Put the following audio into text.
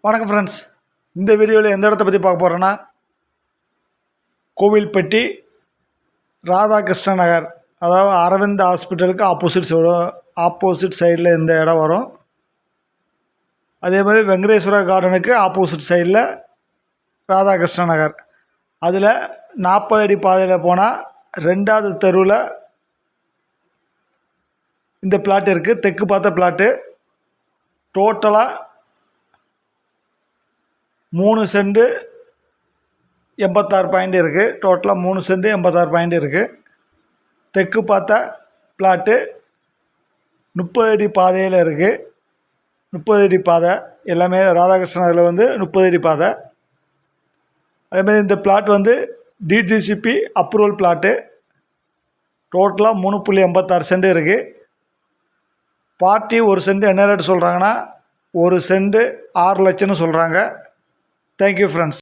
வணக்கம் ஃப்ரெண்ட்ஸ். இந்த வீடியோவில் எந்த இடத்த பற்றி பார்க்க போகிறோன்னா, கோவில்பட்டி ராதாகிருஷ்ண நகர், அதாவது அரவிந்த் ஹாஸ்பிட்டலுக்கு ஆப்போசிட் சைடில் இந்த இடம் வரும். அதே மாதிரி வெங்கடேஸ்வரா கார்டனுக்கு ஆப்போசிட் சைடில் ராதாகிருஷ்ண நகர். அதில் 40 அடி பாதையில் போனால் 2வது தெருவில் இந்த பிளாட் இருக்குது. தெற்கு பார்த்த பிளாட்டு. டோட்டலாக 3 சென்ட் 86 பாயிண்ட் இருக்குது. டோட்டலாக 3 சென்ட் 86 பாயிண்ட் இருக்குது. தெற்கு பார்த்த பிளாட்டு 30 அடி பாதையில் இருக்குது. 30 அடி பாதை எல்லாமே ராதாகிருஷ்ணனில் 30 அடி பாதை. அதேமாதிரி இந்த பிளாட் டிடிசிபி அப்ரூவல் பிளாட்டு. டோட்டலாக 3.86 சென்ட் இருக்குது. பார்ட்டி 1 சென்ட் என்ன ரேட்டு சொல்கிறாங்கன்னா, 1 சென்ட் 6 லட்சம்னு சொல்கிறாங்க. Thank you friends.